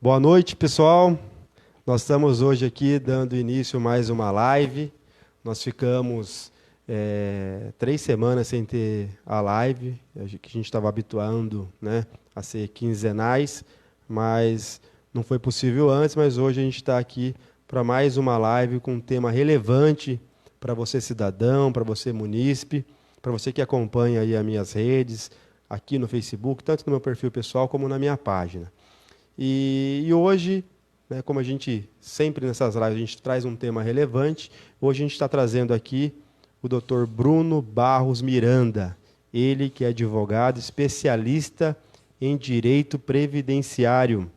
Boa noite, pessoal. Nós estamos hoje aqui dando início a mais uma live. Nós ficamos 3 semanas sem ter a live, que a gente estava habituando, né, a ser quinzenais, mas não foi possível antes, mas hoje a gente está aqui para mais uma live com um tema relevante para você cidadão, para você munícipe, para você que acompanha aí as minhas redes, aqui no Facebook, tanto no meu perfil pessoal como na minha página. E hoje, né, como a gente sempre nessas lives, a gente traz um tema relevante, hoje a gente está trazendo aqui o Dr. Bruno Barros Miranda, ele que é advogado especialista em direito previdenciário.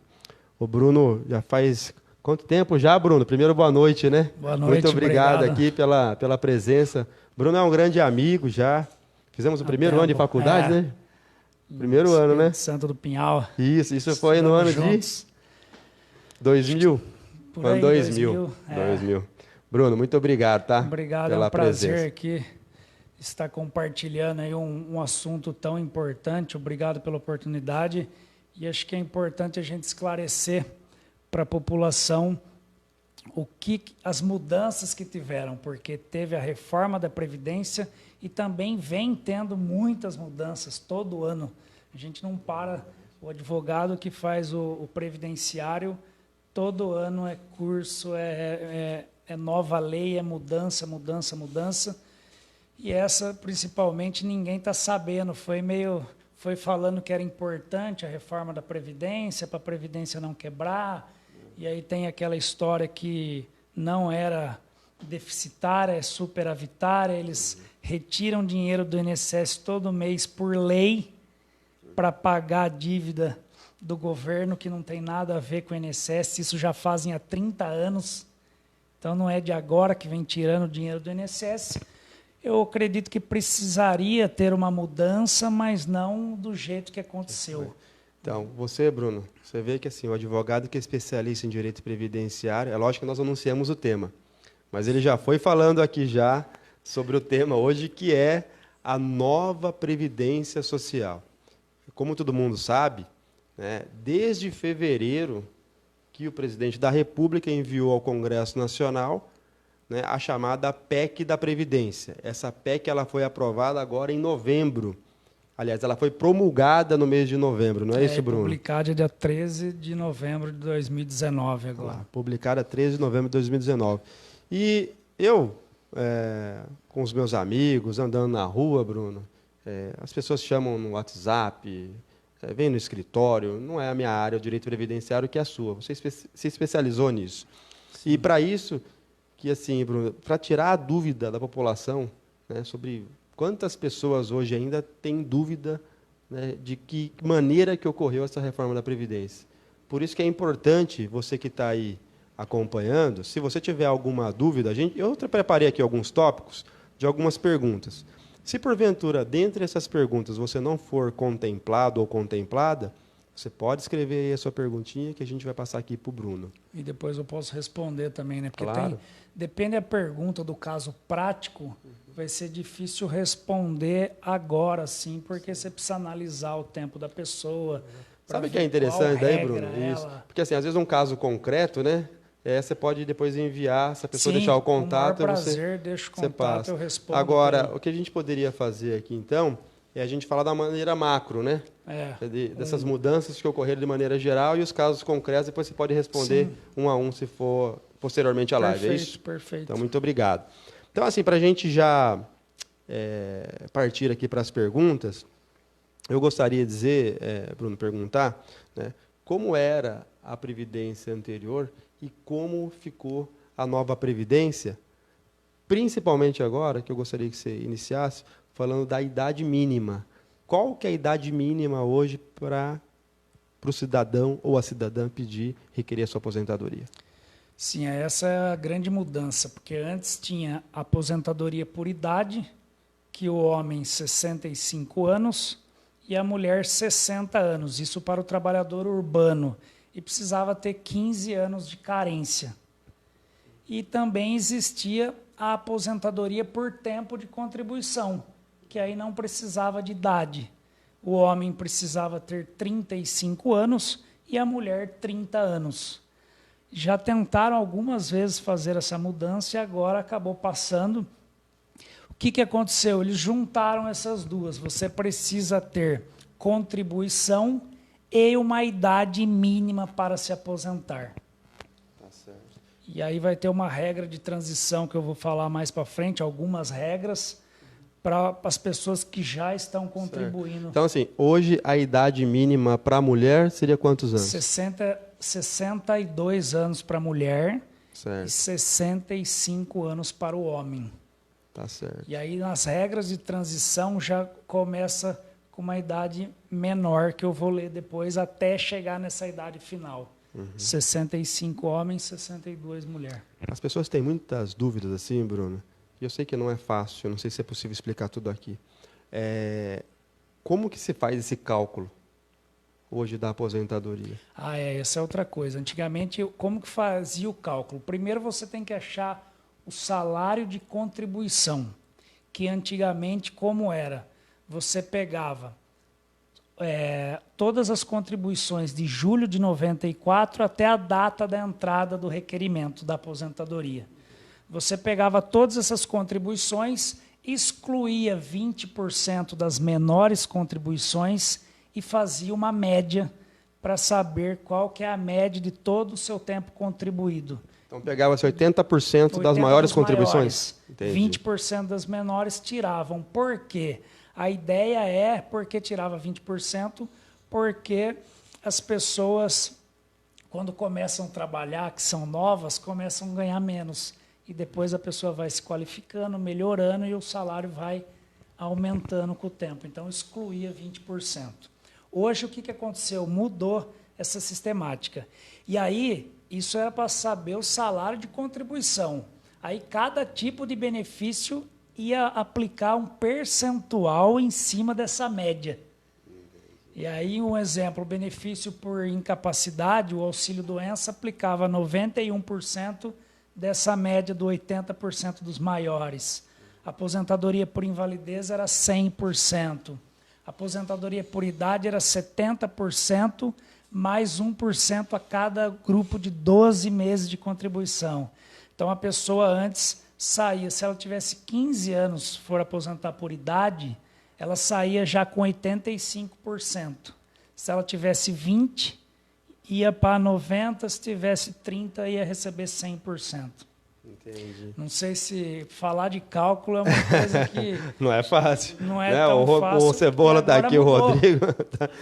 O Bruno já faz quanto tempo já, Bruno? Primeiro, boa noite, né? Boa noite, Muito obrigado obrigado. aqui pela presença. Bruno é um grande amigo já. Fizemos o primeiro ano de faculdade, né? Primeiro ano, né? Santo do Pinhal. Isso foi no ano juntos. de 2000. Por Ano aí, 2000. 2000. Bruno, muito obrigado, tá? Obrigado, Pela é um prazer presença. aqui estar compartilhando aí um assunto tão importante. Obrigado pela oportunidade. E acho que é importante a gente esclarecer para a população as mudanças que tiveram, porque teve a reforma da Previdência e também vem tendo muitas mudanças todo ano. A gente não para, o advogado que faz o previdenciário, todo ano é curso, é nova lei, é mudança. E essa, principalmente, ninguém está sabendo. Foi falando que era importante a reforma da Previdência, para a Previdência não quebrar. E aí tem aquela história que não era deficitária, é superavitária. Eles retiram dinheiro do INSS todo mês por lei para pagar a dívida do governo, que não tem nada a ver com o INSS. Isso já fazem há 30 anos. Então, não é de agora que vem tirando o dinheiro do INSS. Eu acredito que precisaria ter uma mudança, mas não do jeito que aconteceu. Então, Bruno, você vê que assim, o advogado que é especialista em direito previdenciário, é lógico que nós anunciamos o tema, mas ele já foi falando aqui já sobre o tema hoje, que é a nova Previdência Social. Como todo mundo sabe, né, desde fevereiro que o presidente da República enviou ao Congresso Nacional, né, a chamada PEC da Previdência. Essa PEC ela foi aprovada agora em novembro. Aliás, ela foi promulgada no mês de novembro, não é isso, Bruno? Publicada dia 13 de novembro de 2019 agora. Publicada 13 de novembro de 2019. E eu, com os meus amigos, andando na rua, Bruno, as pessoas chamam no WhatsApp, vem no escritório, não é a minha área, o direito previdenciário, que é a sua. Você se especializou nisso. Sim. E para isso, que assim, Bruno, para tirar a dúvida da população, né, sobre quantas pessoas hoje ainda têm dúvida, né, de que maneira que ocorreu essa reforma da Previdência. Por isso que é importante, você que está aí acompanhando, se você tiver alguma dúvida, eu preparei aqui alguns tópicos de algumas perguntas. Se porventura, dentre essas perguntas, você não for contemplado ou contemplada, você pode escrever aí a sua perguntinha que a gente vai passar aqui para o Bruno. E depois eu posso responder também, né? Porque claro. Depende da pergunta do caso prático, vai ser difícil responder agora, sim, porque você precisa analisar o tempo da pessoa. Sabe o que é interessante daí, Bruno? Isso. Porque assim, às vezes um caso concreto, né? Você pode depois enviar, se a pessoa deixar o contato, com o maior prazer, deixa o contato, passa. Eu respondo. Agora, o que a gente poderia fazer aqui, então, é a gente falar da maneira macro, né? Dessas mudanças que ocorreram de maneira geral e os casos concretos, depois você pode responder um a um, se for posteriormente à live. É isso? Perfeito. Então, muito obrigado. Então, assim, para a gente já partir aqui para as perguntas, eu gostaria de dizer, Bruno, perguntar, né, como era a Previdência anterior e como ficou a nova Previdência, principalmente agora, que eu gostaria que você iniciasse, falando da idade mínima. Qual que é a idade mínima hoje para o cidadão ou a cidadã requerer a sua aposentadoria? Sim, essa é a grande mudança, porque antes tinha aposentadoria por idade, que o homem 65 anos e a mulher 60 anos, isso para o trabalhador urbano, e precisava ter 15 anos de carência. E também existia a aposentadoria por tempo de contribuição, que aí não precisava de idade. O homem precisava ter 35 anos e a mulher 30 anos. Já tentaram algumas vezes fazer essa mudança e agora acabou passando. O que aconteceu? Eles juntaram essas duas. Você precisa ter contribuição e uma idade mínima para se aposentar. Tá certo. E aí vai ter uma regra de transição que eu vou falar mais para frente, algumas regras para as pessoas que já estão contribuindo. Então, assim, hoje a idade mínima para a mulher seria quantos anos? 62 anos para a mulher Certo. e 65 anos para o homem. Tá certo. E aí, nas regras de transição, já começa com uma idade menor, que eu vou ler depois, até chegar nessa idade final. 65 homens, 62 mulher. As pessoas têm muitas dúvidas assim, Bruno. E eu sei que não é fácil, eu não sei se é possível explicar tudo aqui. Como que se faz esse cálculo hoje da aposentadoria? Essa é outra coisa. Antigamente, como que fazia o cálculo? Primeiro você tem que achar o salário de contribuição, que antigamente como era? Você pegava todas as contribuições de julho de 94 até a data da entrada do requerimento da aposentadoria. Você pegava todas essas contribuições, excluía 20% das menores contribuições e fazia uma média para saber qual que é a média de todo o seu tempo contribuído. Então pegava-se 80% das maiores contribuições? Entendi. 20% das menores tiravam. Por quê? A ideia porque tirava 20%, porque as pessoas, quando começam a trabalhar, que são novas, começam a ganhar menos. E depois a pessoa vai se qualificando, melhorando, e o salário vai aumentando com o tempo. Então, excluía 20%. Hoje, o que aconteceu? Mudou essa sistemática. E aí, isso era para saber o salário de contribuição. Aí, cada tipo de benefício ia aplicar um percentual em cima dessa média. E aí, um exemplo, o benefício por incapacidade, o auxílio-doença, aplicava 91% dessa média do 80% dos maiores. A aposentadoria por invalidez era 100%. A aposentadoria por idade era 70%, mais 1% a cada grupo de 12 meses de contribuição. Então, a pessoa antes saía, se ela tivesse 15 anos, for aposentar por idade, ela saía já com 85%. Se ela tivesse 20, ia para 90%, se tivesse 30, ia receber 100%. Entendi. Não sei se falar de cálculo é uma coisa que... Não é fácil. Não é tão fácil. O Cebola está aqui, mudou. o Rodrigo.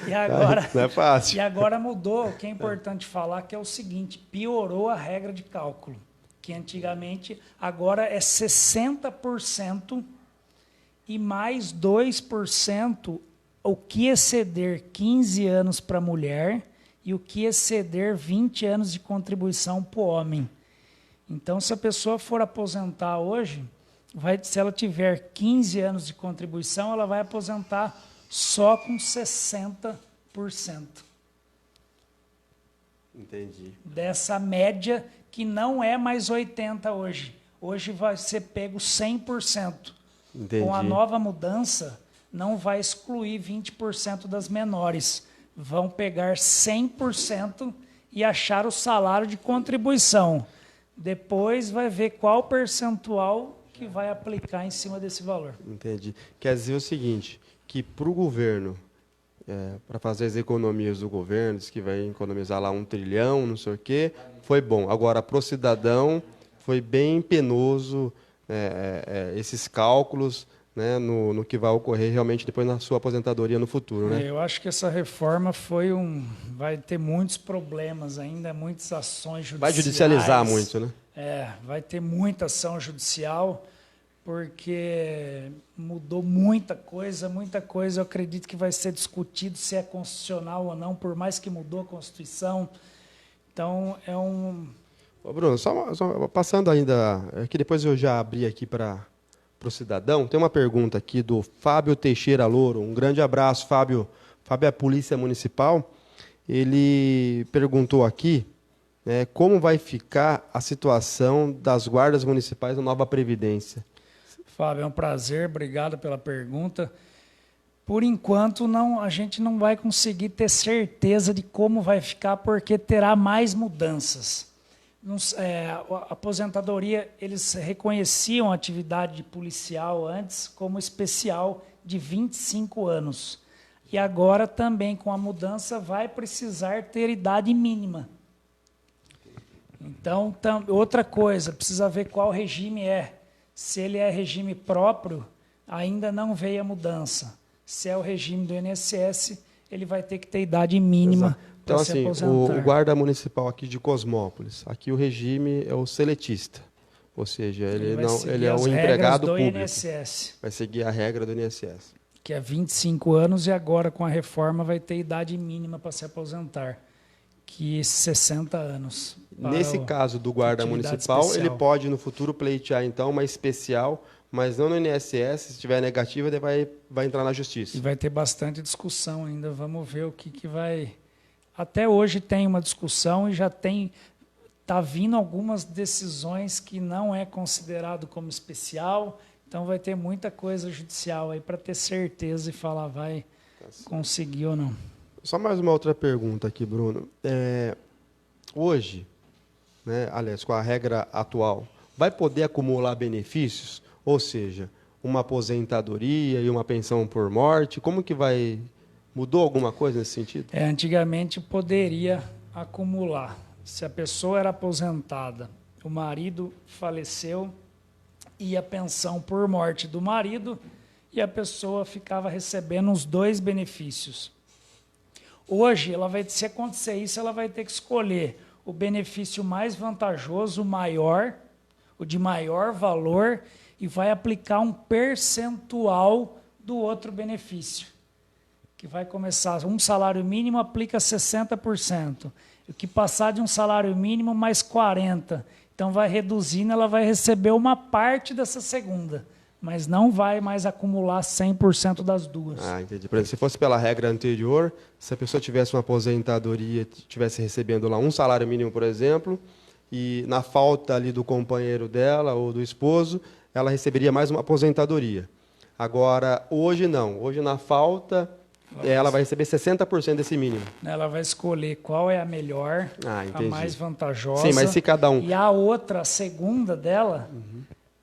E agora, não é fácil. E agora mudou. O que é importante falar que é o seguinte, piorou a regra de cálculo, que antigamente agora é 60% e mais 2% o que exceder 15 anos para a mulher e o que exceder 20 anos de contribuição para o homem. Então, se a pessoa for aposentar hoje, se ela tiver 15 anos de contribuição, ela vai aposentar só com 60%. Entendi. Dessa média, que não é mais 80% hoje. Hoje vai ser pego 100%. Entendi. Com a nova mudança, não vai excluir 20% das menores. Vão pegar 100% e achar o salário de contribuição. Depois vai ver qual percentual que vai aplicar em cima desse valor. Entendi. Quer dizer o seguinte, que para o governo, para fazer as economias do governo, diz que vai economizar lá 1 trilhão, não sei o quê, foi bom. Agora, para o cidadão, foi bem penoso esses cálculos, né, no que vai ocorrer realmente depois na sua aposentadoria no futuro, né? Eu acho que essa reforma vai ter muitos problemas ainda, muitas ações judiciais. Vai judicializar muito, né? Vai ter muita ação judicial, porque mudou muita coisa. Eu acredito que vai ser discutido se é constitucional ou não, por mais que mudou a Constituição. Então, Ô Bruno, só passando ainda, que depois eu já abri aqui para o cidadão, tem uma pergunta aqui do Fábio Teixeira Louro. Um grande abraço, Fábio. Fábio é a Polícia Municipal. Ele perguntou aqui como vai ficar a situação das guardas municipais na nova Previdência. Fábio, é um prazer, obrigado pela pergunta. Por enquanto, não, a gente não vai conseguir ter certeza de como vai ficar, porque terá mais mudanças. A aposentadoria, eles reconheciam a atividade de policial antes como especial de 25 anos. E agora também, com a mudança, vai precisar ter idade mínima. Então, outra coisa, precisa ver qual regime é. Se ele é regime próprio, ainda não veio a mudança. Se é o regime do INSS, ele vai ter que ter idade mínima então, para se assim, aposentar. o guarda municipal aqui de Cosmópolis, aqui o regime é o seletista. Ou seja, ele é o empregado do público. INSS, vai seguir a regra do INSS. que é 25 anos, e agora, com a reforma, vai ter idade mínima para se aposentar, que é 60 anos. Nesse caso do guarda municipal, especial. ele pode, no futuro, pleitear, então, uma especial, mas não no INSS. Se estiver negativa, ele vai entrar na justiça. E vai ter bastante discussão ainda. Vamos ver o que vai... Até hoje tem uma discussão e já está vindo algumas decisões que não é considerado como especial. Então vai ter muita coisa judicial aí para ter certeza e falar vai conseguir ou não. Só mais uma outra pergunta aqui, Bruno. Hoje, né, aliás, com a regra atual, vai poder acumular benefícios? Ou seja, uma aposentadoria e uma pensão por morte? Como que vai... Mudou alguma coisa nesse sentido? Antigamente poderia acumular. Se a pessoa era aposentada, o marido faleceu, ia a pensão por morte do marido e a pessoa ficava recebendo os dois benefícios. Hoje, se acontecer isso, ela vai ter que escolher o benefício mais vantajoso, o maior, o de maior valor, e vai aplicar um percentual do outro benefício. Que vai começar, um salário mínimo aplica 60%. O que passar de um salário mínimo, mais 40%. Então, vai reduzindo, ela vai receber uma parte dessa segunda, mas não vai mais acumular 100% das duas. Ah, entendi. Por exemplo, se fosse pela regra anterior, se a pessoa tivesse uma aposentadoria, estivesse recebendo lá um salário mínimo, por exemplo, e na falta ali do companheiro dela ou do esposo, ela receberia mais uma aposentadoria. Agora, hoje não. Hoje, na falta, ela vai receber 60% desse mínimo. Ela vai escolher qual é a melhor, a mais vantajosa. Sim, mas se cada um... E a outra, a segunda dela,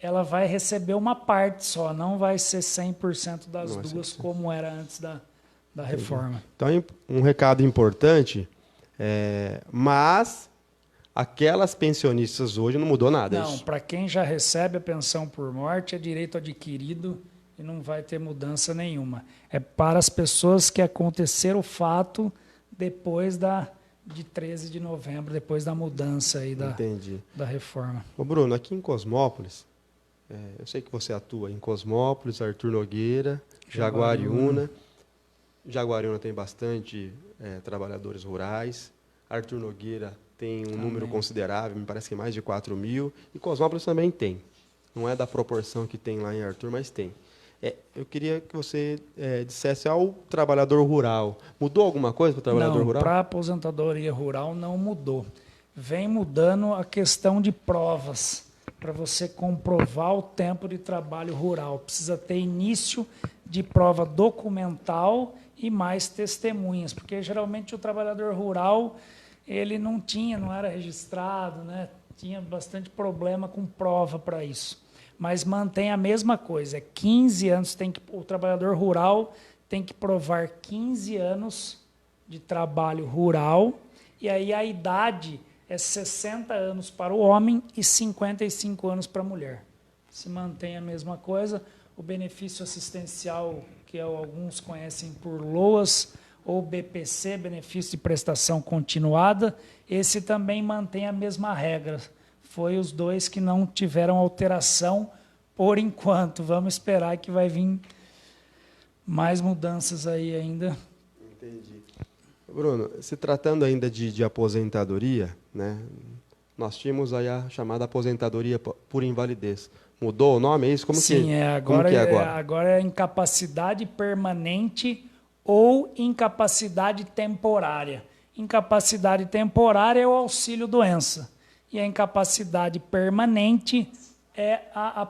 ela vai receber uma parte só, não vai ser 100% das duas, como era antes da reforma. Então, um recado importante, mas aquelas pensionistas hoje não mudou nada. Não, para quem já recebe a pensão por morte, é direito adquirido e não vai ter mudança nenhuma. É para as pessoas que aconteceram o fato depois de 13 de novembro, depois da mudança aí da reforma. Ô Bruno, aqui em Cosmópolis, eu sei que você atua em Cosmópolis, Arthur Nogueira, Jaguariúna. Jaguariúna tem bastante trabalhadores rurais. Arthur Nogueira tem um número considerável, me parece que mais de 4 mil. E Cosmópolis também tem. Não é da proporção que tem lá em Arthur, mas tem. Eu queria que você dissesse ao trabalhador rural. Mudou alguma coisa para o trabalhador rural? Não, para a aposentadoria rural não mudou. Vem mudando a questão de provas, para você comprovar o tempo de trabalho rural. Precisa ter início de prova documental e mais testemunhas, porque geralmente o trabalhador rural ele não era registrado, né? Tinha bastante problema com prova para isso. Mas mantém a mesma coisa, 15 anos, o trabalhador rural tem que provar 15 anos de trabalho rural, e aí a idade é 60 anos para o homem e 55 anos para a mulher. Se mantém a mesma coisa, o benefício assistencial, que alguns conhecem por LOAS, ou BPC, benefício de prestação continuada, esse também mantém a mesma regra. Foi os dois que não tiveram alteração por enquanto. Vamos esperar que vai vir mais mudanças aí ainda. Entendi. Bruno, se tratando ainda de aposentadoria, né, nós tínhamos aí a chamada aposentadoria por invalidez. Mudou o nome? É isso? Sim, agora é incapacidade permanente ou incapacidade temporária. Incapacidade temporária é o auxílio-doença. E a incapacidade permanente é a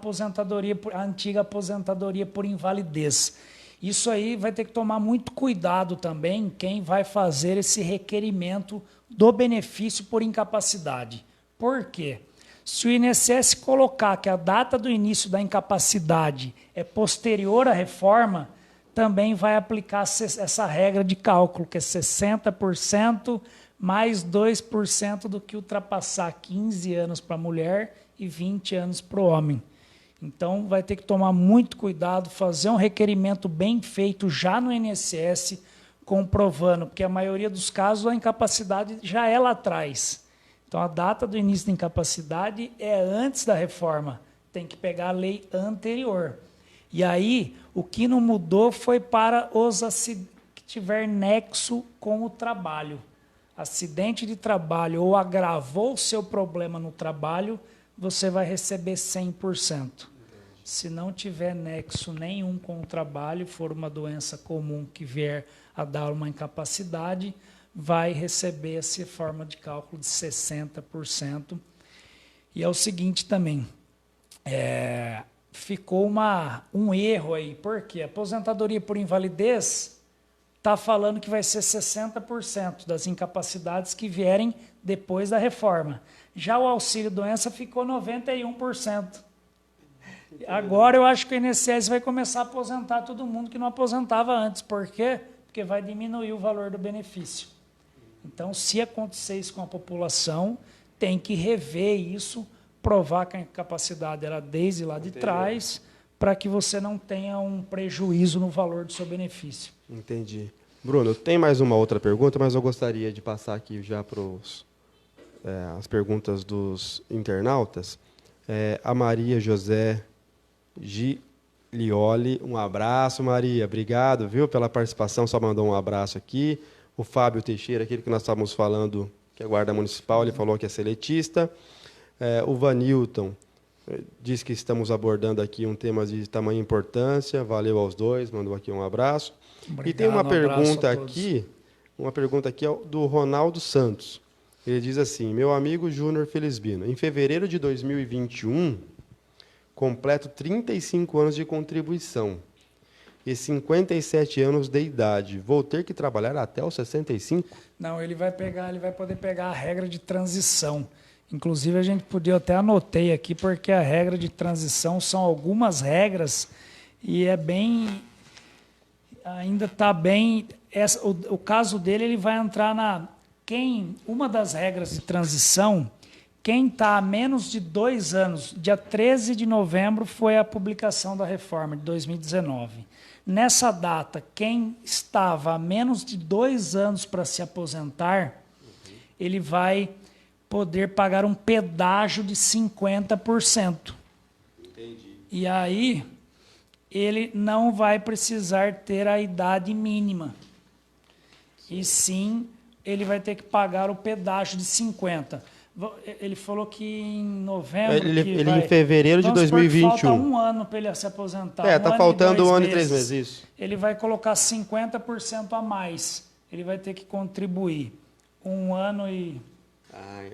antiga aposentadoria por invalidez. Isso aí vai ter que tomar muito cuidado também quem vai fazer esse requerimento do benefício por incapacidade. Por quê? Se o INSS colocar que a data do início da incapacidade é posterior à reforma, também vai aplicar essa regra de cálculo, que é 60% mais 2% do que ultrapassar 15 anos para a mulher e 20 anos para o homem. Então, vai ter que tomar muito cuidado, fazer um requerimento bem feito já no INSS, comprovando, porque a maioria dos casos a incapacidade já é lá atrás. Então, a data do início da incapacidade é antes da reforma, tem que pegar a lei anterior. E aí, o que não mudou foi para os que tiver nexo com o trabalho. Acidente de trabalho ou agravou o seu problema no trabalho, você vai receber 100%. Se não tiver nexo nenhum com o trabalho, for uma doença comum que vier a dar uma incapacidade, vai receber essa forma de cálculo de 60%. E é o seguinte também, ficou um erro aí, porque a aposentadoria por invalidez está falando que vai ser 60% das incapacidades que vierem depois da reforma. Já o auxílio-doença ficou 91%. Agora eu acho que o INSS vai começar a aposentar todo mundo que não aposentava antes. Por quê? Porque vai diminuir o valor do benefício. Então, se acontecer isso com a população, tem que rever isso, provar que a incapacidade era desde lá de trás, para que você não tenha um prejuízo no valor do seu benefício. Entendi. Bruno, tem mais uma outra pergunta, mas eu gostaria de passar aqui já para as perguntas dos internautas. A Maria José Giglioli, um abraço, Maria, obrigado, viu, pela participação, só mandou um abraço aqui. O Fábio Teixeira, aquele que nós estávamos falando, que é guarda municipal, ele falou que é seletista. O Vanilton diz que estamos abordando aqui um tema de tamanha importância, valeu aos dois, mandou aqui um abraço. Obrigado, e tem uma pergunta aqui do Ronaldo Santos. Ele diz assim: meu amigo Júnior Felisbino, em fevereiro de 2021, completo 35 anos de contribuição e 57 anos de idade. Vou ter que trabalhar até os 65? Não, ele vai poder pegar a regra de transição. Inclusive, a gente podia até anotei aqui, porque a regra de transição são algumas regras e ainda está bem. O caso dele, ele vai entrar uma das regras de transição, quem está há menos de 2 anos, dia 13 de novembro foi a publicação da reforma de 2019. Nessa data, quem estava há menos de 2 anos para se aposentar, ele vai poder pagar um pedágio de 50%. Entendi. E aí, ele não vai precisar ter a idade mínima. E sim, ele vai ter que pagar o pedágio de 50%. Ele falou que em novembro... Em fevereiro de 2021. Falta 1 ano para ele se aposentar. Está faltando 1 ano e 3 meses, isso. Ele vai colocar 50% a mais. Ele vai ter que contribuir 1 ano e...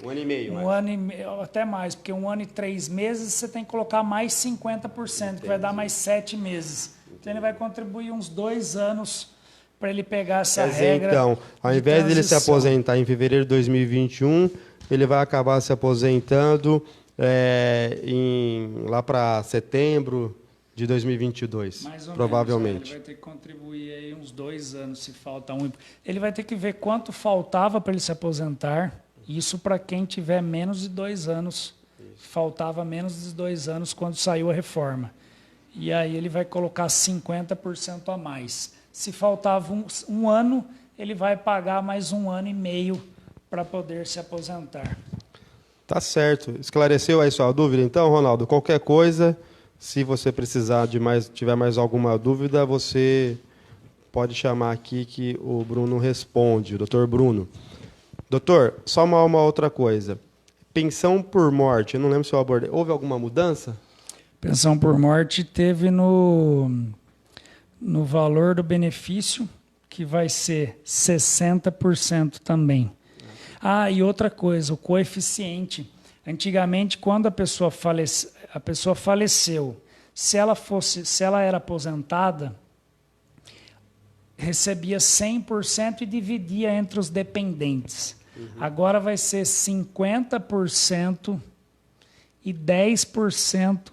1 ano e meio. 1 ano e meio, até mais, porque 1 ano e 3 meses você tem que colocar mais 50%, Entendi. Que vai dar mais 7 meses. Entendi. Então ele vai contribuir uns 2 anos para ele pegar essa regra. Então, ao invés dele se aposentar em fevereiro de 2021, ele vai acabar se aposentando lá para setembro de 2022, mais ou provavelmente. Menos, ele vai ter que contribuir aí uns 2 anos, se falta 1. Ele vai ter que ver quanto faltava para ele se aposentar. Isso para quem tiver menos de 2 anos. Isso. Faltava menos de 2 anos quando saiu a reforma. E aí ele vai colocar 50% a mais. Se faltava um ano, ele vai pagar mais 1 ano e meio para poder se aposentar. Tá certo. Esclareceu aí sua dúvida, então, Ronaldo? Qualquer coisa, se você precisar tiver mais alguma dúvida, você pode chamar aqui que o Bruno responde, o doutor Bruno. Doutor, só uma outra coisa. Pensão por morte, eu não lembro se eu abordei. Houve alguma mudança? Pensão por morte teve no valor do benefício, que vai ser 60% também. E outra coisa, o coeficiente. Antigamente, quando a pessoa faleceu, se ela era aposentada, recebia 100% e dividia entre os dependentes. Agora vai ser 50% e 10%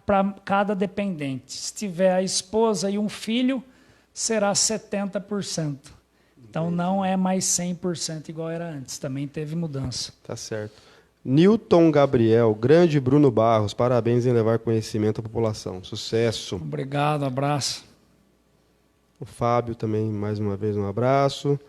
para cada dependente. Se tiver a esposa e um filho, será 70%. Então não é mais 100% igual era antes, também teve mudança. Tá certo. Newton Gabriel, grande Bruno Barros, parabéns em levar conhecimento à população. Sucesso. Obrigado, abraço. O Fábio também, mais uma vez, um abraço.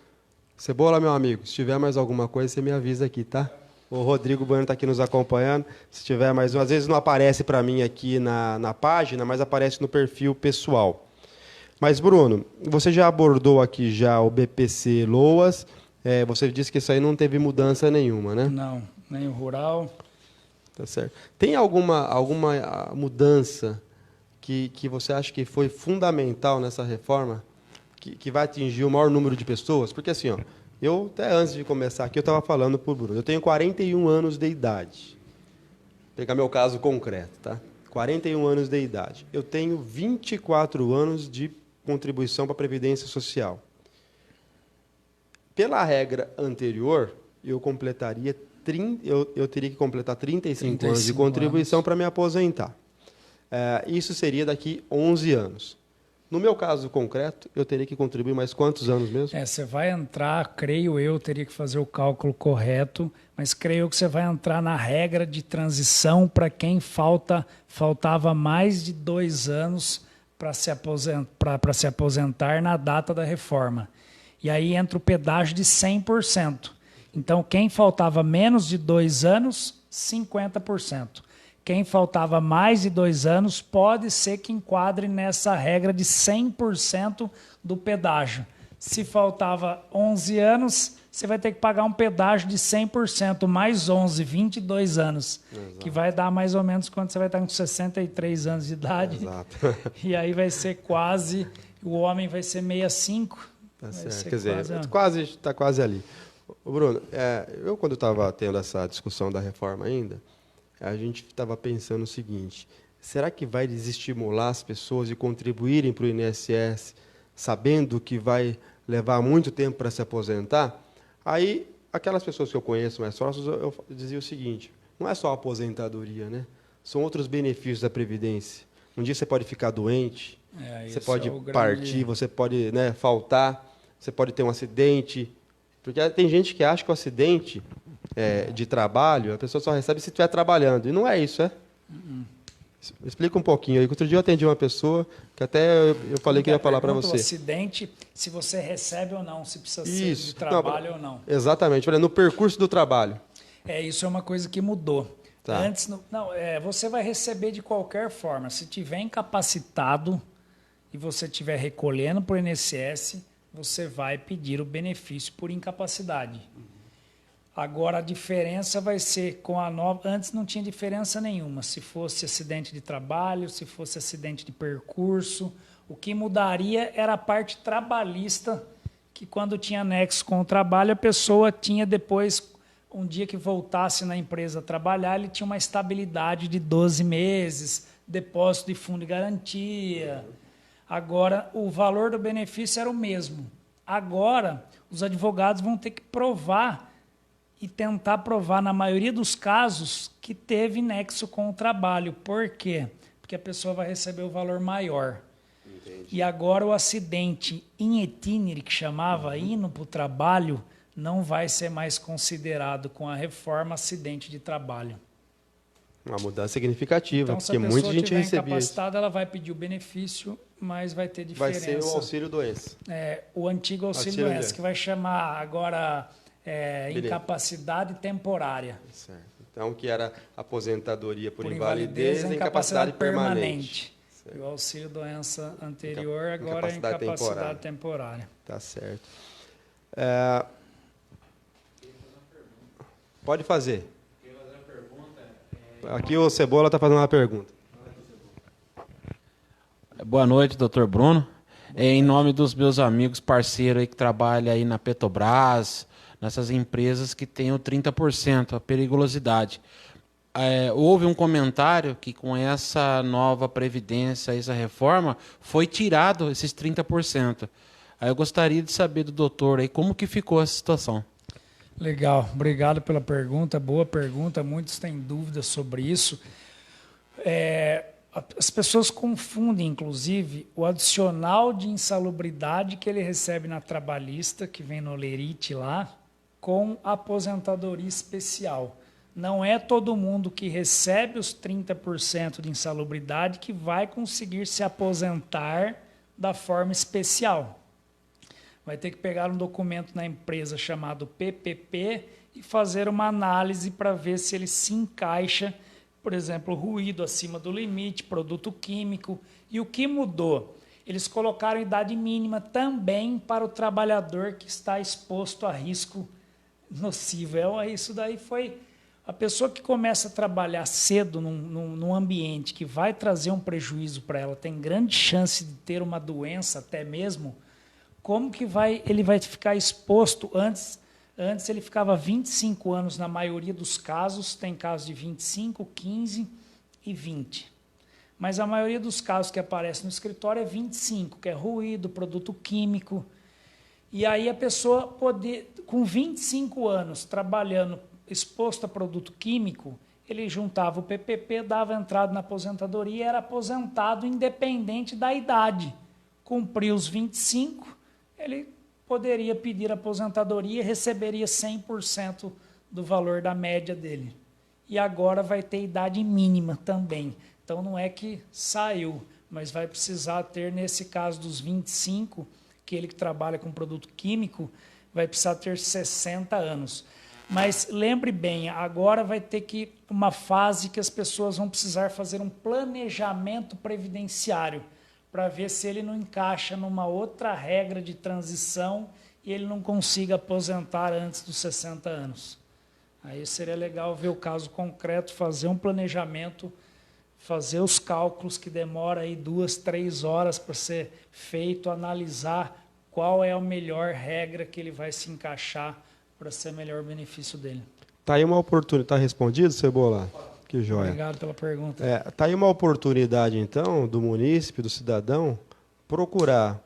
Cebola, meu amigo, se tiver mais alguma coisa, você me avisa aqui, tá? O Rodrigo Bueno está aqui nos acompanhando. Se tiver mais um, às vezes não aparece para mim aqui na página, mas aparece no perfil pessoal. Mas, Bruno, você já abordou aqui já o BPC Loas. Você disse que isso aí não teve mudança nenhuma, né? Não, nem o rural. Tá certo. Tem alguma mudança que você acha que foi fundamental nessa reforma, que vai atingir o maior número de pessoas? Porque assim, ó, eu até antes de começar aqui, eu estava falando para o Bruno, eu tenho 41 anos de idade. Vou pegar meu caso concreto, tá? 41 anos de idade. Eu tenho 24 anos de contribuição para a Previdência Social. Pela regra anterior, eu teria que completar 35 anos de contribuição para me aposentar. Isso seria daqui 11 anos. No meu caso concreto, eu teria que contribuir mais quantos anos mesmo? Você vai entrar, creio eu, teria que fazer o cálculo correto, mas creio que você vai entrar na regra de transição para quem faltava mais de 2 anos para se aposentar na data da reforma. E aí entra o pedágio de 100%. Então, quem faltava menos de 2 anos, 50%. Quem faltava mais de 2 anos pode ser que enquadre nessa regra de 100% do pedágio. Se faltava 11 anos, você vai ter que pagar um pedágio de 100%, mais 11, 22 anos. Exato. Que vai dar mais ou menos quando você vai estar com 63 anos de idade. Exato. E aí vai ser quase, o homem vai ser 65. Tá certo. Quer dizer, está quase ali. Bruno, eu quando estava tendo essa discussão da reforma ainda, a gente estava pensando o seguinte: será que vai desestimular as pessoas de contribuírem para o INSS, sabendo que vai levar muito tempo para se aposentar? Aí, aquelas pessoas que eu conheço mais próximas, eu dizia o seguinte: não é só a aposentadoria, né? São outros benefícios da Previdência. Um dia você pode ficar doente, você pode partir, você pode, né, faltar, você pode ter um acidente. Porque tem gente que acha que o acidente de trabalho, a pessoa só recebe se estiver trabalhando. E não é isso, é? Explica um pouquinho aí. Outro dia eu atendi uma pessoa que até eu falei que ia falar para você. O acidente, se você recebe ou não, se precisa ser de trabalho ou não. Exatamente. No percurso do trabalho. Isso é uma coisa que mudou. Tá. Antes, você vai receber de qualquer forma. Se tiver incapacitado e você estiver recolhendo para o INSS, você vai pedir o benefício por incapacidade. Agora, a diferença vai ser com a nova... Antes não tinha diferença nenhuma, se fosse acidente de trabalho, se fosse acidente de percurso. O que mudaria era a parte trabalhista, que quando tinha anexo com o trabalho, a pessoa tinha depois, um dia que voltasse na empresa trabalhar, ele tinha uma estabilidade de 12 meses, depósito de fundo de garantia. Agora, o valor do benefício era o mesmo. Agora, os advogados vão ter que provar e tentar provar, na maioria dos casos, que teve nexo com o trabalho. Por quê? Porque a pessoa vai receber o valor maior. Entendi. E agora o acidente in itinere, que chamava indo para o trabalho, não vai ser mais considerado com a reforma acidente de trabalho. Uma mudança significativa, então, porque muita gente recebia. Se a pessoa estiver incapacitada, ela vai pedir o benefício, mas vai ter diferença. Vai ser o auxílio-doença. O antigo auxílio-doença, que vai chamar agora incapacidade temporária. Certo. Então, que era aposentadoria por invalidez e incapacidade permanente. E o auxílio-doença anterior agora é incapacidade temporária. Tá certo. Pode fazer. Aqui o Cebola está fazendo uma pergunta. Boa noite, doutor Bruno. Em nome dos meus amigos parceiros aí que trabalham aí na Petrobras, nessas empresas que têm o 30%, a periculosidade. houve um comentário que com essa nova previdência, essa reforma, foi tirado esses 30%. Aí eu gostaria de saber do doutor aí como que ficou essa situação. Legal, obrigado pela pergunta, boa pergunta, muitos têm dúvidas sobre isso. As pessoas confundem, inclusive, o adicional de insalubridade que ele recebe na trabalhista, que vem no lerite lá, com a aposentadoria especial. Não é todo mundo que recebe os 30% de insalubridade que vai conseguir se aposentar da forma especial. Vai ter que pegar um documento na empresa chamado PPP e fazer uma análise para ver se ele se encaixa, por exemplo, ruído acima do limite, produto químico. E o que mudou? Eles colocaram idade mínima também para o trabalhador que está exposto a risco nocivo. Isso daí foi... A pessoa que começa a trabalhar cedo num ambiente que vai trazer um prejuízo para ela, tem grande chance de ter uma doença até mesmo, como que ele vai ficar exposto? Antes ele ficava 25 anos na maioria dos casos, tem casos de 25, 15 e 20. Mas a maioria dos casos que aparecem no escritório é 25, que é ruído, produto químico. E aí a pessoa com 25 anos trabalhando exposto a produto químico, ele juntava o PPP, dava entrada na aposentadoria e era aposentado independente da idade. Cumpriu os 25, ele poderia pedir aposentadoria e receberia 100% do valor da média dele. E agora vai ter idade mínima também. Então não é que saiu, mas vai precisar ter, nesse caso dos 25, que ele que trabalha com produto químico, vai precisar ter 60 anos. Mas lembre bem, agora vai ter que uma fase que as pessoas vão precisar fazer um planejamento previdenciário para ver se ele não encaixa numa outra regra de transição e ele não consiga aposentar antes dos 60 anos. Aí seria legal ver o caso concreto, fazer um planejamento, fazer os cálculos que demora aí 2, 3 horas para ser feito, analisar qual é a melhor regra que ele vai se encaixar para ser melhor benefício dele. Está aí uma oportunidade. Está respondido, Cebola? Que joia. Obrigado pela pergunta. Está aí uma oportunidade, então, do munícipe, do cidadão, procurar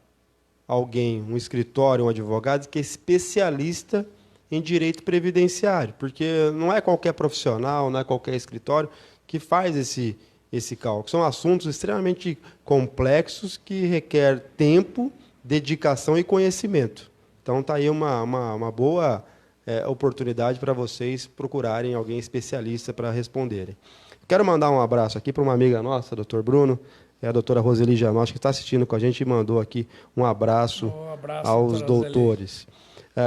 alguém, um escritório, um advogado, que é especialista em direito previdenciário, porque não é qualquer profissional, não é qualquer escritório que faz esse cálculo. São assuntos extremamente complexos que requer tempo, dedicação e conhecimento. Então, está aí uma boa oportunidade para vocês procurarem alguém especialista para responderem. Quero mandar um abraço aqui para uma amiga nossa, doutor Bruno, a doutora Roseli Janotti, que está assistindo com a gente e mandou aqui um abraço aos doutores.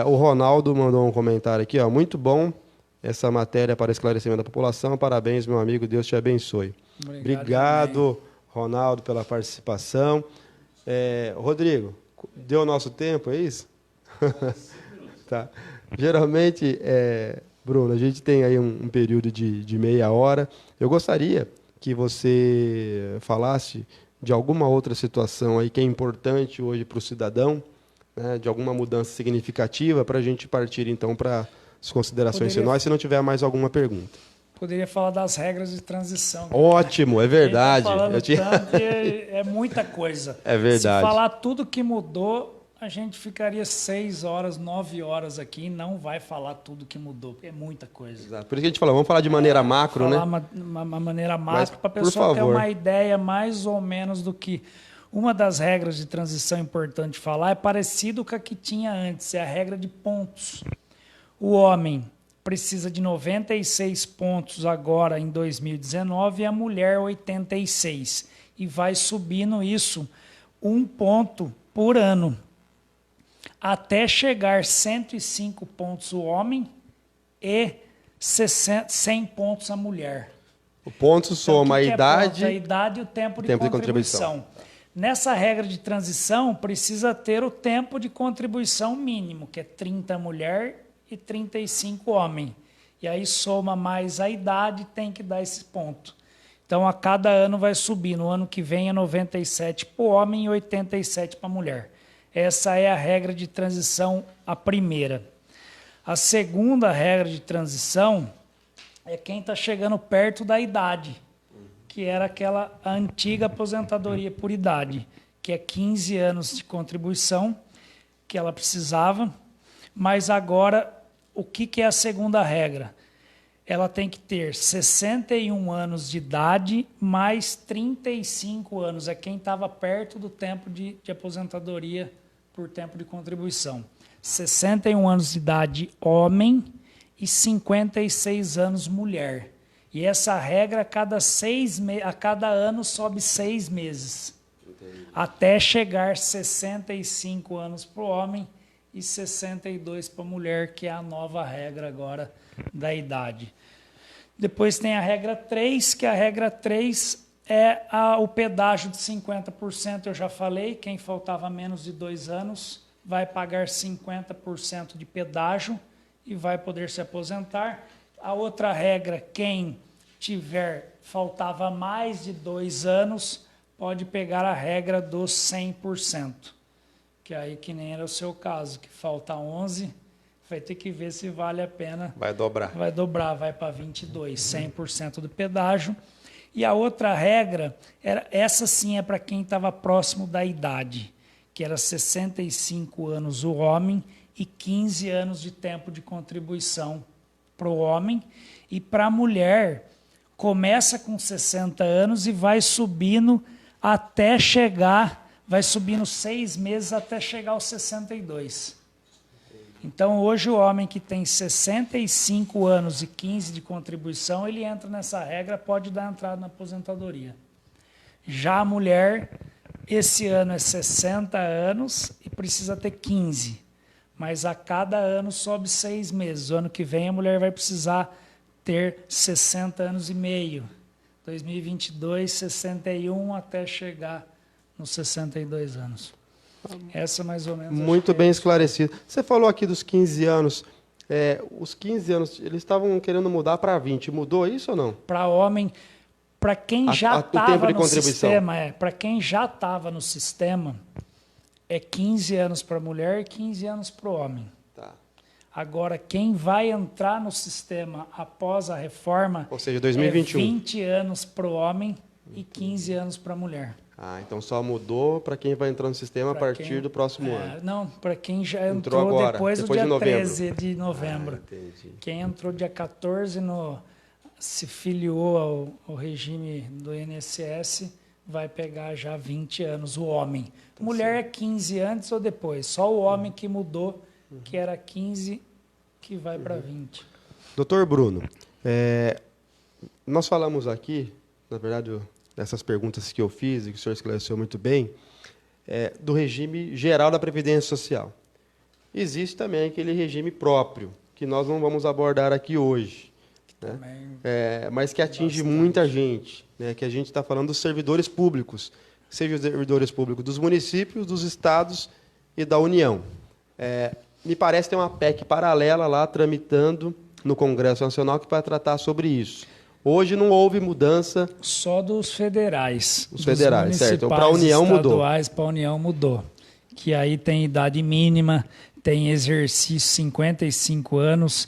O Ronaldo mandou um comentário aqui, muito bom essa matéria para esclarecimento da população. Parabéns, meu amigo, Deus te abençoe. Obrigado, Ronaldo, pela participação. Rodrigo, deu o nosso tempo, é isso? Tá. Geralmente, Bruno, a gente tem aí um período de meia hora. Eu gostaria que você falasse de alguma outra situação aí que é importante hoje para o cidadão, né, de alguma mudança significativa, para a gente partir, então, para as considerações finais, se não tiver mais alguma pergunta. Poderia falar das regras de transição. Ótimo, é verdade. É muita coisa. É verdade. Se falar tudo que mudou, a gente ficaria 6 horas, 9 horas aqui e não vai falar tudo que mudou. É muita coisa. Exato. Por isso que a gente fala, vamos falar de maneira macro, falar né? Uma maneira macro, para a pessoa ter uma ideia mais ou menos do que... Uma das regras de transição importante falar é parecido com a que tinha antes, é a regra de pontos. O homem precisa de 96 pontos agora em 2019 e a mulher 86. E vai subindo isso 1 ponto por ano, até chegar 105 pontos o homem e 100 pontos a mulher. O ponto soma a idade... A idade e o tempo de contribuição. Nessa regra de transição, precisa ter o tempo de contribuição mínimo, que é 30 mulher e 35 homem. E aí soma mais a idade, tem que dar esse ponto. Então, a cada ano vai subir. No ano que vem é 97 para o homem e 87 para a mulher. Essa é a regra de transição, a primeira. A segunda regra de transição é quem está chegando perto da idade, que era aquela antiga aposentadoria por idade, que é 15 anos de contribuição que ela precisava, mas agora, o que é a segunda regra? Ela tem que ter 61 anos de idade mais 35 anos, é quem estava perto do tempo de aposentadoria por tempo de contribuição. 61 anos de idade, homem, e 56 anos, mulher. E essa regra, a cada ano, sobe 6 meses. Entendi. Até chegar 65 anos para o homem e 62 para a mulher, que é a nova regra agora da idade. Depois tem a regra 3, que a regra 3 é o pedágio de 50%, eu já falei, quem faltava menos de 2 anos vai pagar 50% de pedágio e vai poder se aposentar. A outra regra, quem faltava mais de 2 anos, pode pegar a regra dos 100%, que aí que nem era o seu caso, que falta 11, vai ter que ver se vale a pena. Vai dobrar. Vai dobrar, vai para 22, 100% do pedágio. E a outra regra, essa sim é para quem estava próximo da idade, que era 65 anos o homem e 15 anos de tempo de contribuição para o homem. E para a mulher, começa com 60 anos e vai subindo até chegar, vai subindo 6 meses até chegar aos 62. Então, hoje, o homem que tem 65 anos e 15 de contribuição, ele entra nessa regra, pode dar entrada na aposentadoria. Já a mulher, esse ano é 60 anos e precisa ter 15. Mas a cada ano sobe 6 meses. O ano que vem, a mulher vai precisar ter 60 anos e meio. 2022, 61 até chegar nos 62 anos. Essa mais ou menos. Muito bem esclarecido. Você falou aqui dos 15 anos. Os 15 anos, eles estavam querendo mudar para 20. Mudou isso ou não? Para homem, para quem já estava no sistema, para quem já estava no sistema, é 15 anos para a mulher e 15 anos para o homem. Tá. Agora, quem vai entrar no sistema após a reforma, ou seja, 2021. É 20 anos para o homem e 15 anos para a mulher. Então só mudou para quem vai entrar no sistema a partir do próximo ano. Não, para quem já entrou agora, depois do dia de 13 de novembro. Entendi. Quem entrou dia 14, se filiou ao regime do INSS, vai pegar já 20 anos, o homem. Mulher é 15 antes ou depois, só o homem que mudou, que era 15, que vai para 20. Doutor Bruno, nós falamos aqui, na verdade, dessas perguntas que eu fiz e que o senhor esclareceu muito bem, do regime geral da Previdência Social. Existe também aquele regime próprio, que nós não vamos abordar aqui hoje, né? Mas que atinge muita gente, né? Que a gente está falando dos servidores públicos, seja os servidores públicos dos municípios, dos estados e da União. Me parece ter uma PEC paralela lá, tramitando no Congresso Nacional, que vai tratar sobre isso. Hoje não houve mudança. Só dos federais. Os federais, certo. Então, para a União mudou. Para a União mudou. Que aí tem idade mínima, tem exercício 55 anos,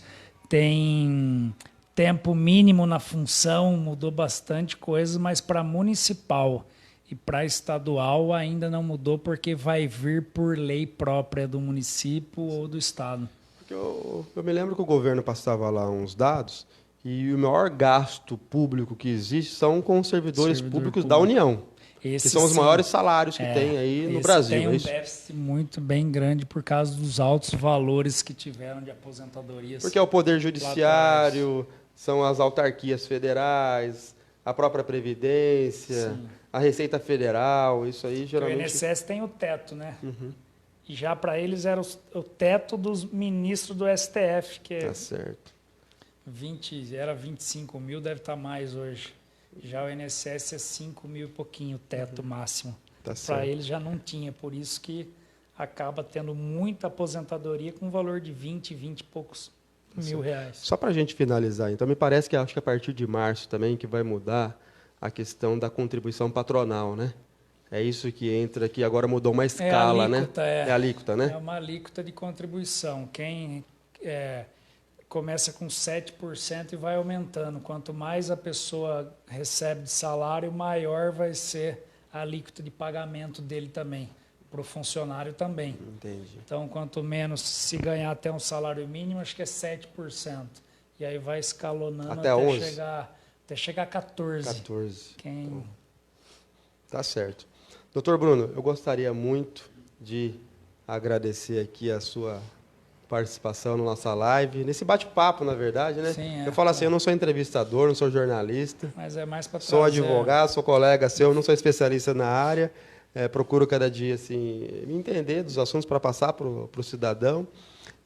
tem tempo mínimo na função, mudou bastante coisa, mas para municipal e para estadual ainda não mudou, porque vai vir por lei própria do município ou do estado. Porque eu me lembro que o governo passava lá uns dados. E o maior gasto público que existe são com os servidores públicos da União, que são os maiores salários que tem aí no Brasil. Tem um déficit muito bem grande por causa dos altos valores que tiveram de aposentadorias. Porque é o Poder Judiciário, são as autarquias federais, a própria Previdência, a Receita Federal, isso aí geralmente... O INSS tem o teto, né? E já para eles era o teto dos ministros do STF, que Tá certo. Era 25 mil, deve estar mais hoje. Já o INSS é 5 mil e pouquinho, o teto máximo. Tá certo. Para eles já não tinha, por isso que acaba tendo muita aposentadoria com valor de 20 e poucos mil reais. Só para a gente finalizar, então me parece que acho que a partir de março também que vai mudar a questão da contribuição patronal, né? É isso que entra aqui, agora mudou uma escala, né? É a alíquota, né? É uma alíquota de contribuição. Quem começa com 7% e vai aumentando. Quanto mais a pessoa recebe de salário, maior vai ser a alíquota de pagamento dele também, para o funcionário também. Entendi. Então, quanto menos, se ganhar até um salário mínimo, acho que é 7%. E aí vai escalonando Até 11? até chegar a 14%. 14. Quem... Tá certo. Doutor Bruno, eu gostaria muito de agradecer aqui a sua participação na nossa live, nesse bate-papo, na verdade, né? Sim, eu falo assim, eu não sou entrevistador, não sou jornalista, Mas é mais para sou advogado, sou colega seu, não sou especialista na área, procuro cada dia assim, me entender dos assuntos para passar para o cidadão.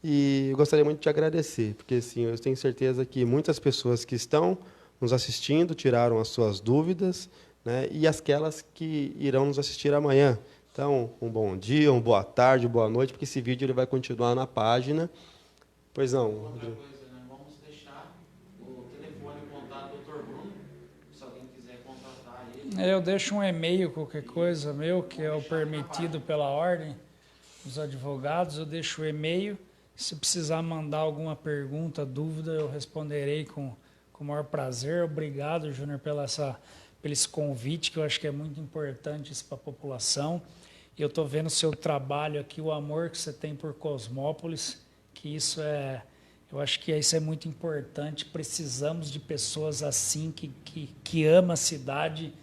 E eu gostaria muito de te agradecer, porque assim, eu tenho certeza que muitas pessoas que estão nos assistindo tiraram as suas dúvidas, né? E aquelas que irão nos assistir amanhã. Então, um bom dia, uma boa tarde, boa noite, porque esse vídeo ele vai continuar na página. Pois não. Outra coisa, né? Vamos deixar o telefone e contato do Dr. Bruno, se alguém quiser contratar ele. Eu deixo um e-mail, qualquer coisa meu, que é o permitido pela ordem dos advogados, eu deixo o e-mail. Se precisar mandar alguma pergunta, dúvida, eu responderei com o maior prazer. Obrigado, Júnior, pelo esse convite, que eu acho que é muito importante isso para a população. Eu estou vendo o seu trabalho aqui, o amor que você tem por Cosmópolis, que isso eu acho que isso é muito importante. Precisamos de pessoas assim, que amam a cidade,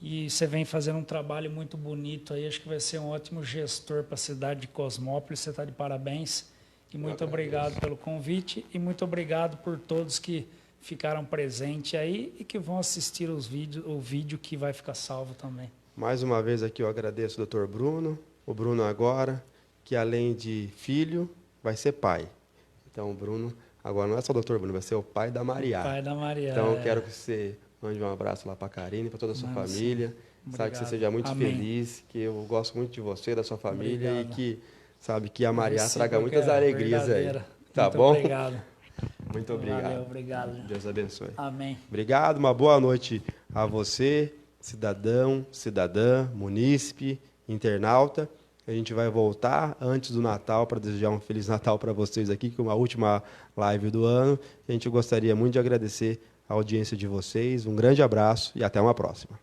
e você vem fazendo um trabalho muito bonito aí. Acho que vai ser um ótimo gestor para a cidade de Cosmópolis. Você está de parabéns. E muito obrigado pelo convite e muito obrigado por todos que ficaram presentes aí e que vão assistir o vídeo que vai ficar salvo também. Mais uma vez aqui eu agradeço ao Dr. Bruno, o Bruno agora, que além de filho, vai ser pai. Então o Bruno, agora não é só o Dr. Bruno, vai ser o pai da Maria. Pai da Maria. Então eu quero que você mande um abraço lá para a Karine, para toda a sua família. Sabe que você seja muito feliz, que eu gosto muito de você, da sua família. Obrigado. E que, sabe, que a Maria traga muitas alegrias aí. Tá muito bom? Obrigado. Muito obrigado. Valeu, obrigado. Deus abençoe. Amém. Obrigado, uma boa noite a você, cidadão, cidadã, munícipe, internauta. A gente vai voltar antes do Natal para desejar um Feliz Natal para vocês aqui, que é uma última live do ano. A gente gostaria muito de agradecer a audiência de vocês. Um grande abraço e até uma próxima.